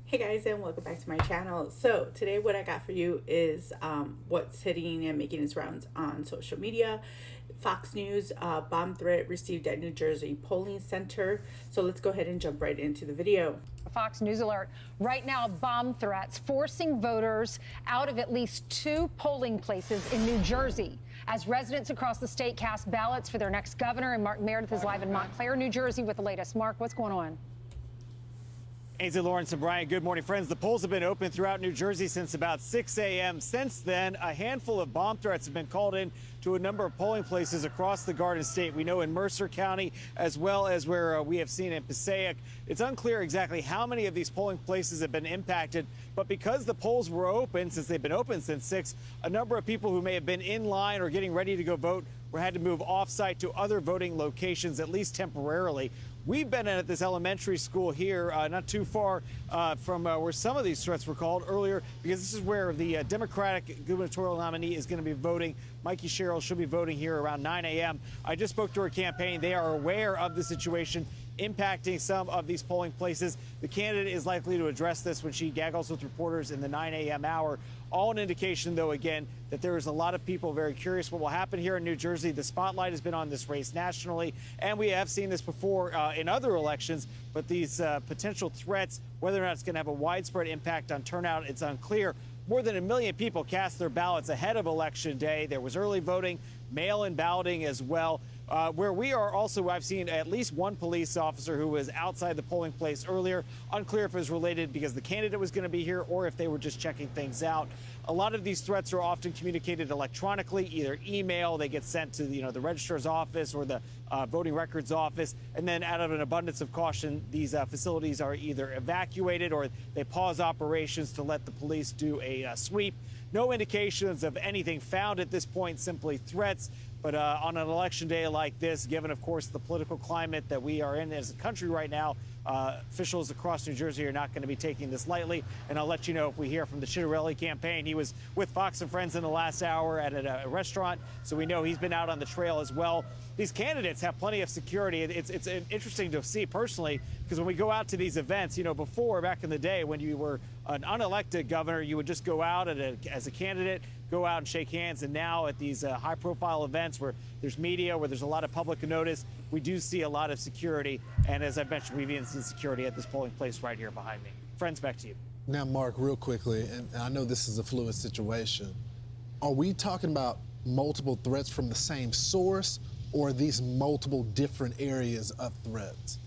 Hey guys, and welcome back to my channel. So today what I got for you is what's hitting and making its rounds on social media. Fox News, bomb threat received at New Jersey polling center. So let's go ahead and jump right into the video. Fox News alert. Right now, bomb threats forcing voters out of at least 2 polling places in New Jersey as residents across the state cast ballots for their next governor. And Mark Meredith is live in Montclair, New Jersey with the latest. Mark, what's going on? Ainsley, Lawrence, and Brian, good morning, friends. The polls have been open throughout New Jersey since about 6 a.m. Since then, a handful of bomb threats have been called in to a number of polling places across the Garden State. We know in Mercer County, as well as where we have seen in Passaic. It's unclear exactly how many of these polling places have been impacted, but because the polls were open, since they've been open since 6, a number of people who may have been in line or getting ready to go vote were had to move off-site to other voting locations, at least temporarily. We've been at this elementary school here, not too far from where some of these threats were called earlier, because this is where the Democratic gubernatorial nominee is going to be voting. Mikey Sherrill should be voting here around 9 a.m. I just spoke to her campaign. They are aware of the situation impacting some of these polling places. The candidate is likely to address this when she gaggles with reporters in the 9 a.m. hour. All an indication, though, again, that there is a lot of people very curious what will happen here in New Jersey. The spotlight has been on this race nationally, and we have seen this before in other elections. But these potential threats, whether or not it's going to have a widespread impact on turnout, it's unclear. More than 1 million people cast their ballots ahead of Election Day. There was early voting, mail-in balloting as well. Where we are also, I've seen at least one police officer who was outside the polling place earlier. Unclear if it was related because the candidate was going to be here or if they were just checking things out. A lot of these threats are often communicated electronically, either email, they get sent to the registrar's office or the voting records office, and then out of an abundance of caution, these facilities are either evacuated or they pause operations to let the police do a sweep. No indications of anything found at this point, simply threats. But on an election day like this, given, of course, the political climate that we are in as a country right now, officials across New Jersey are not going to be taking this lightly. And I'll let you know if we hear from the Chitterelli campaign. He was with Fox and Friends in the last hour at a restaurant, so we know he's been out on the trail as well. These candidates have plenty of security. It's interesting to see personally, because when we go out to these events, before, back in the day, when you were an unelected governor, you would just go out as a candidate, go out and shake hands. And now at these high-profile events where there's media, where there's a lot of public notice, we do see a lot of security. And as I mentioned, we've even seen security at this polling place right here behind me. Friends, back to you. Now, Mark, real quickly, and I know this is a fluid situation, are we talking about multiple threats from the same source, or are these multiple different areas of threats?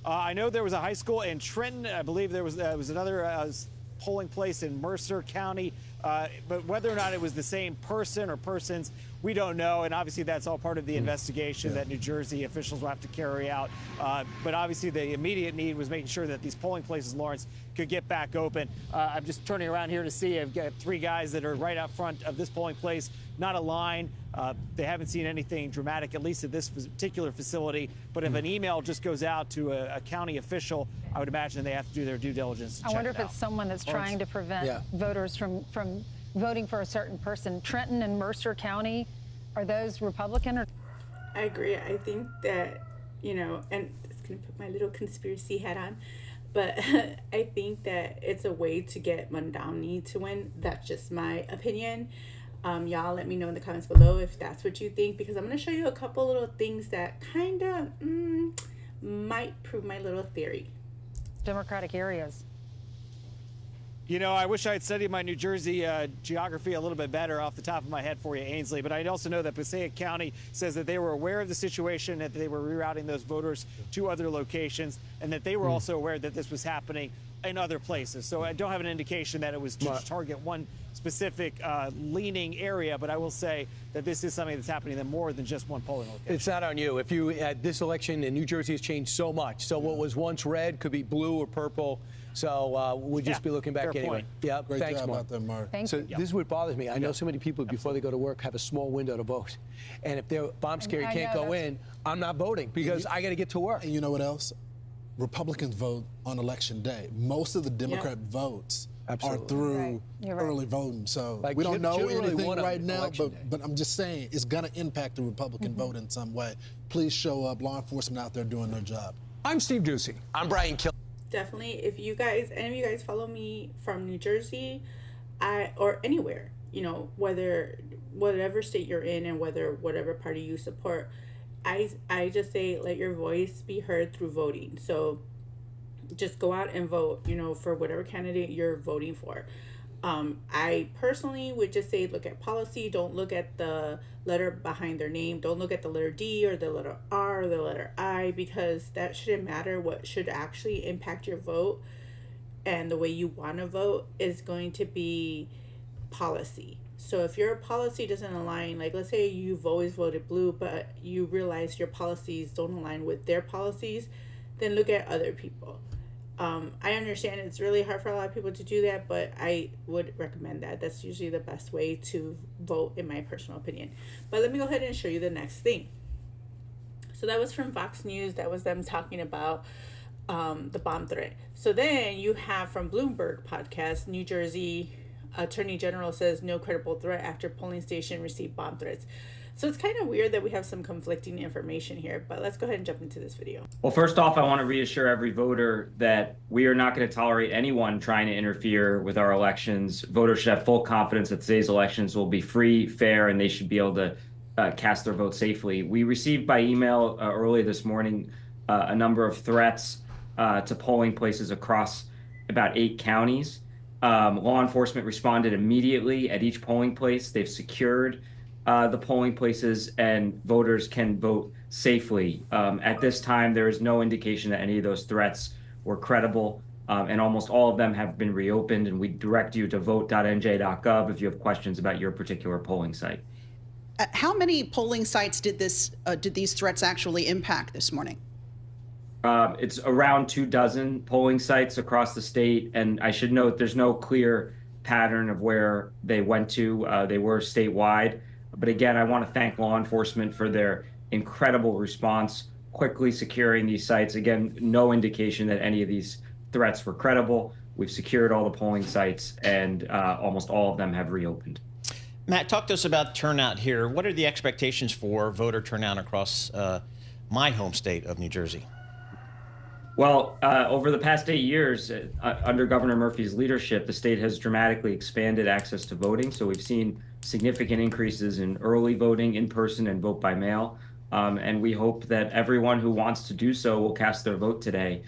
I know there was a high school in Trenton. I believe there was another polling place in Mercer County. But whether or not it was the same person or persons, we don't know. And obviously, that's all part of the investigation that New Jersey officials will have to carry out. But obviously, the immediate need was making sure that these polling places, Lawrence, could get back open. I'm just turning around here to see. I've got 3 guys that are right out front of this polling place, not a line. They haven't seen anything dramatic, at least at this particular facility. But if an email just goes out to a county official, I would imagine they have to do their due diligence. I wonder if it's someone that's trying to prevent voters from voting for a certain person. Trenton and Mercer County, are those Republican? Or? I agree. I think that, and it's going to put my little conspiracy hat on, but I think that it's a way to get Mamdani to win. That's just my opinion. Y'all let me know in the comments below if that's what you think, because I'm going to show you a couple little things that kind of might prove my little theory. Democratic areas. I wish I had studied my New Jersey geography a little bit better off the top of my head for you, Ainsley. But I also know that Passaic County says that they were aware of the situation, that they were rerouting those voters to other locations, and that they were also aware that this was happening in other places. So I don't have an indication that it was to target one specific leaning area, but I will say that this is something that's happening in more than just one polling location. It's not on you. If you at this election in New Jersey has changed so much. So what was once red could be blue or purple. So we'll just be looking back anyway. Point. Yeah, Great thanks, job Mark. out there, Mark. Thank So you. this is what bothers me. I know so many people before they go to work have a small window to vote, and if they're bomb scary can't go in, I'm not voting because I got to get to work. And you know what else? Republicans vote on Election Day. Most of the Democrat votes are through early voting. So we don't know anything right now, but I'm just saying it's going to impact the Republican vote in some way. Please show up. Law enforcement out there doing their job. I'm Steve Ducey. I'm Brian Kill. Definitely. If you guys, any of you guys follow me from New Jersey, or anywhere, whatever state you're in and whatever party you support, I just say let your voice be heard through voting. So just go out and vote, for whatever candidate you're voting for. I personally would just say look at policy. Don't look at the letter behind their name. Don't look at the letter D or the letter R or the letter I, because that shouldn't matter. What should actually impact your vote and the way you want to vote is going to be policy. So if your policy doesn't align, like let's say you've always voted blue, but you realize your policies don't align with their policies, then look at other people. I understand it's really hard for a lot of people to do that, but I would recommend that. That's usually the best way to vote, in my personal opinion. But let me go ahead and show you the next thing. So that was from Fox News. That was them talking about the bomb threat. So then you have from Bloomberg podcast, New Jersey Attorney General says no credible threat after polling station received bomb threats. So it's kind of weird that we have some conflicting information here, but let's go ahead and jump into this video. Well, first off, I want to reassure every voter that we are not going to tolerate anyone trying to interfere with our elections. Voters should have full confidence that today's elections will be free, fair, and they should be able to cast their vote safely. We received by email early this morning a number of threats to polling places across about 8 counties. Law enforcement responded immediately at each polling place. They've secured the polling places, and voters can vote safely. At this time, there is no indication that any of those threats were credible, and almost all of them have been reopened, and we direct you to vote.nj.gov if you have questions about your particular polling site. How many polling sites did these threats actually impact this morning? It's around 24 polling sites across the state, and I should note there's no clear pattern of where they went to. They were statewide. But again, I want to thank law enforcement for their incredible response, quickly securing these sites. Again, no indication that any of these threats were credible. We've secured all the polling sites, and almost all of them have reopened. Matt, talk to us about turnout here. What are the expectations for voter turnout across my home state of New Jersey? Well, over the past 8 years, under Governor Murphy's leadership, the state has dramatically expanded access to voting. So we've seen significant increases in early voting, in person, and vote by mail. And we hope that everyone who wants to do so will cast their vote today.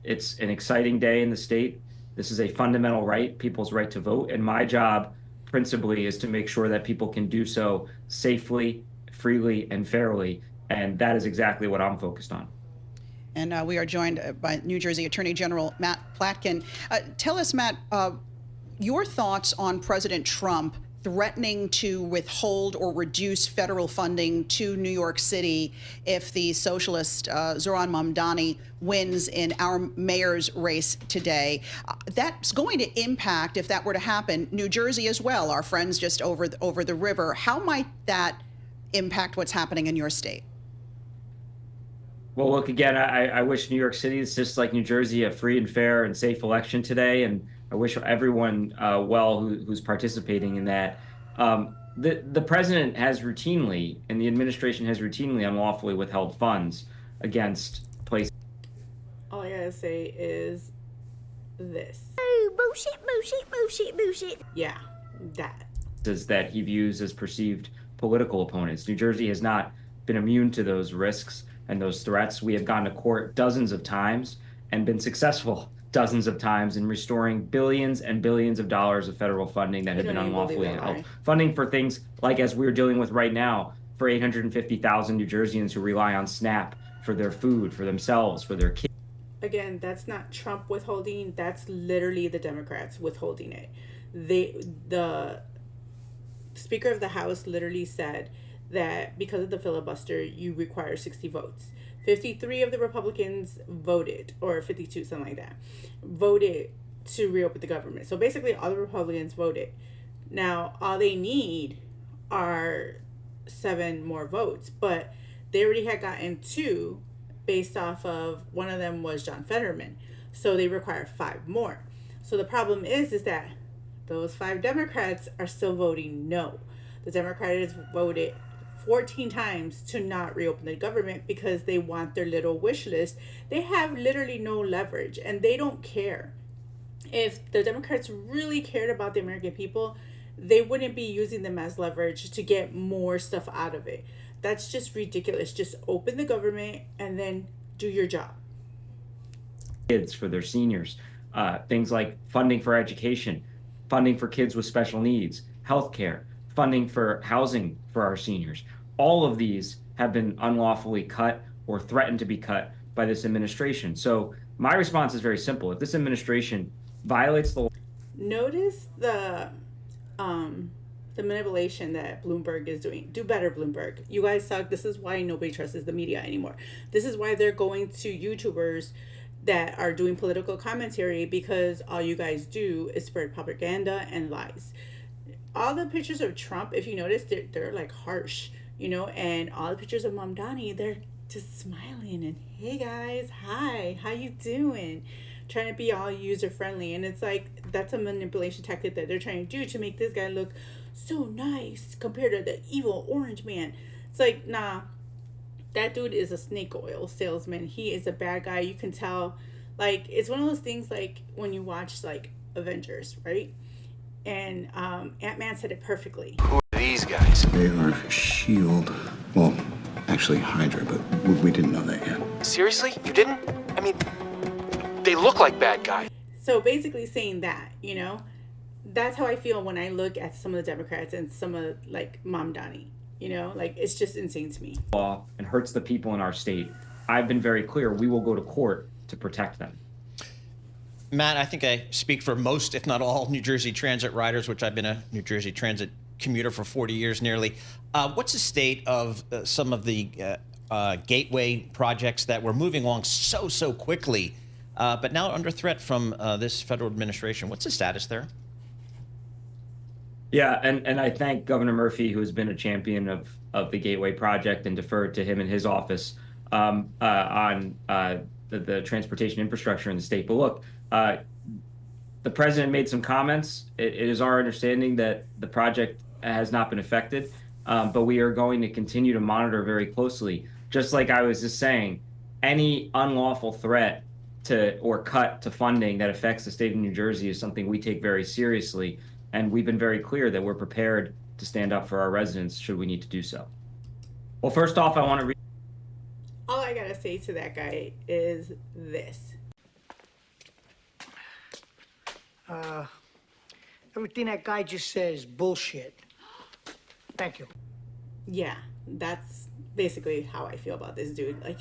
It's an exciting day in the state. This is a fundamental right, people's right to vote. And my job, principally, is to make sure that people can do so safely, freely, and fairly. And that is exactly what I'm focused on. And we are joined by New Jersey Attorney General Matt Platkin. Tell us, Matt, your thoughts on President Trump threatening to withhold or reduce federal funding to New York City if the socialist Zohran Mamdani wins in our mayor's race today. That's going to impact, if that were to happen, New Jersey as well, our friends just over the river. How might that impact what's happening in your state? Well, look, again, I wish New York City is just like New Jersey, a free and fair and safe election today. And I wish everyone well who's participating in that. The president has routinely, and the administration has routinely unlawfully withheld funds against places. All I gotta say is this. Oh, bullshit, bullshit, bullshit, bullshit. Yeah, that. That he views as perceived political opponents. New Jersey has not been immune to those risks and those threats. We have gone to court dozens of times and been successful dozens of times in restoring billions and billions of dollars of federal funding that had been unlawfully held. Funding for things like, as we're dealing with right now, for 850,000 New Jerseyans who rely on SNAP for their food, for themselves, for their kids. Again, that's not Trump withholding. That's literally the Democrats withholding it. The Speaker of the House literally said that because of the filibuster, you require 60 votes. 53 of the Republicans voted, or 52, something like that, voted to reopen the government. So basically, all the Republicans voted. Now, all they need are 7 more votes, but they already had gotten 2 based off of, one of them was John Fetterman. So they require 5 more. So the problem is that those 5 Democrats are still voting no. The Democrats voted 14 times to not reopen the government because they want their little wish list. They have literally no leverage and they don't care. If the Democrats really cared about the American people, they wouldn't be using them as leverage to get more stuff out of it. That's just ridiculous. Just open the government and then do your job. Kids, for their seniors, things like funding for education, funding for kids with special needs, healthcare, funding for housing for our seniors. All of these have been unlawfully cut or threatened to be cut by this administration. So my response is very simple. If this administration violates the law. Notice the manipulation that Bloomberg is doing. Do better, Bloomberg. You guys suck. This is why nobody trusts the media anymore. This is why they're going to YouTubers that are doing political commentary, because all you guys do is spread propaganda and lies. All the pictures of Trump, if you notice, they're like harsh, you know, and all the pictures of Mom Donnie, they're just smiling and, hey guys, hi, how you doing? Trying to be all user friendly. And it's like, that's a manipulation tactic that they're trying to do to make this guy look so nice compared to the evil orange man. It's like, nah, that dude is a snake oil salesman. He is a bad guy. You can tell. Like, it's one of those things like when you watch like Avengers, right? And Ant-Man said it perfectly. Who are these guys? They are S.H.I.E.L.D. Well, actually Hydra, but we didn't know that yet. Seriously? You didn't? I mean, they look like bad guys. So basically saying that, you know, that's how I feel when I look at some of the Democrats and some of like Mom Donnie, you know, like it's just insane to me. Law and hurts the people in our state. I've been very clear. We will go to court to protect them. Matt, I think I speak for most, if not all, New Jersey Transit riders, which I've been a New Jersey Transit commuter for 40 years nearly. What's the state of some of the gateway projects that were moving along so quickly, but now under threat from this federal administration? What's the status there? Yeah, and I thank Governor Murphy, who has been a champion of the Gateway project, and deferred to him in his office on the transportation infrastructure in the state. But look, the president made some comments. It is our understanding that the project has not been affected, but we are going to continue to monitor very closely. Just like I was just saying, any unlawful threat to or cut to funding that affects the state of New Jersey is something we take very seriously. And we've been very clear that we're prepared to stand up for our residents should we need to do so. Well, first off, I want to read. All I gotta say to that guy is this. Everything that guy just says is bullshit. Thank you. Yeah, that's basically how I feel about this dude. Like,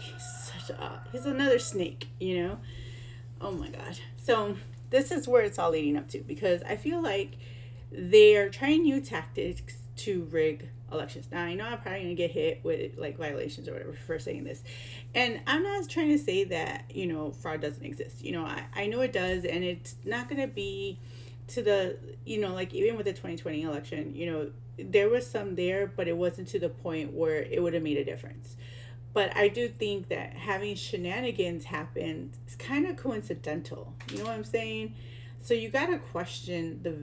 he's another snake, you know? Oh my God. So this is where it's all leading up to, because I feel like they are trying new tactics to rig elections. Now, I know I'm probably going to get hit with like violations or whatever for saying this. And I'm not trying to say that, you know, fraud doesn't exist. You know, I know it does, and it's not going to be to the, you know, like even with the 2020 election, you know, there was some there, but it wasn't to the point where it would have made a difference. But I do think that having shenanigans happen is kind of coincidental. You know what I'm saying? So you got to question the,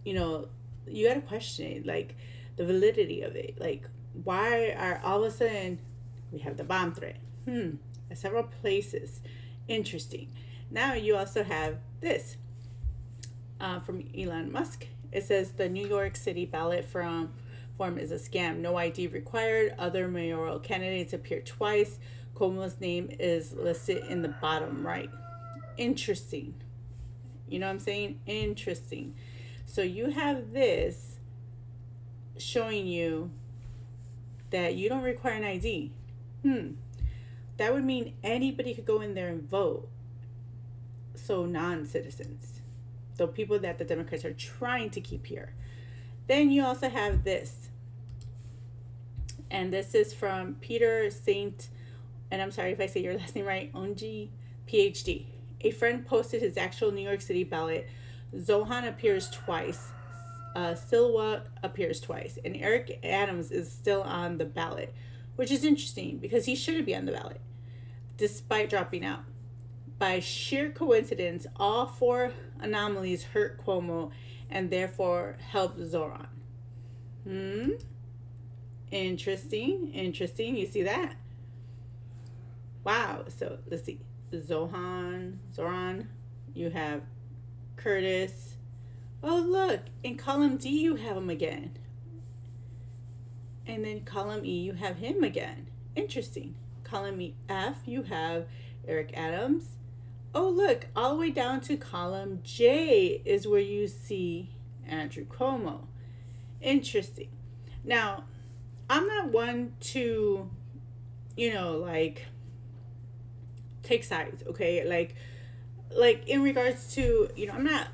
you know, you got to question it, like the validity of it. Like, why are all of a sudden we have the bomb threat? At several places. Interesting. Now you also have this from Elon Musk. It says the New York City ballot form is a scam. No ID required. Other mayoral candidates appear twice. Cuomo's name is listed in the bottom right. Interesting. You know what I'm saying? Interesting. So you have this showing you that you don't require an ID. That would mean anybody could go in there and vote. So non-citizens. So people that the Democrats are trying to keep here. Then you also have this. And this is from Peter Saint, and I'm sorry if I say your last name right, Onji, PhD. A friend posted his actual New York City ballot. Zohan appears twice. Silwa appears twice. And Eric Adams is still on the ballot, which is interesting because he shouldn't be on the ballot, despite dropping out. By sheer coincidence, all four anomalies hurt Cuomo and therefore helped Zoran. Interesting. You see that? Wow. So let's see. Zoran. You have Curtis. Oh, look. In column D, you have him again. And then column E, you have him again. Interesting. Column F, you have Eric Adams. Oh, look. All the way down to column J is where you see Andrew Cuomo. Interesting. Now, I'm not one to, like, take sides, okay? Like in regards to, I'm not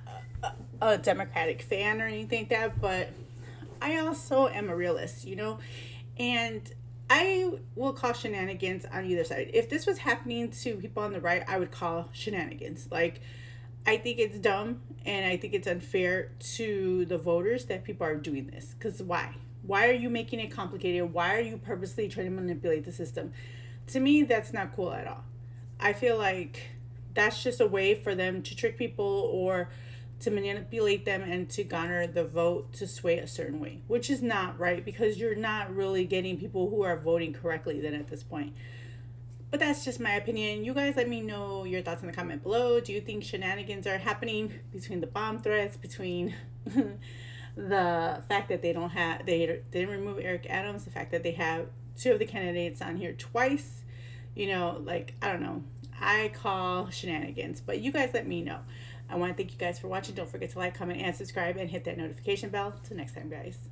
a Democratic fan or anything like that, but I also am a realist, and I will call shenanigans on either side. If this was happening to people on the right, I would call shenanigans. Like, I think it's dumb and I think it's unfair to the voters that people are doing this. Because why? Why are you making it complicated? Why are you purposely trying to manipulate the system? To me, that's not cool at all. I feel like that's just a way for them to trick people or to manipulate them and to garner the vote to sway a certain way, which is not right, because you're not really getting people who are voting correctly then at this point. But that's just my opinion. You guys let me know your thoughts in the comment below. Do you think shenanigans are happening between the bomb threats, between the fact that they didn't remove Eric Adams, the fact that they have two of the candidates on here twice? I don't know. I call shenanigans, but you guys let me know. I want to thank you guys for watching. Don't forget to like, comment, and subscribe, and hit that notification bell. Till next time, guys.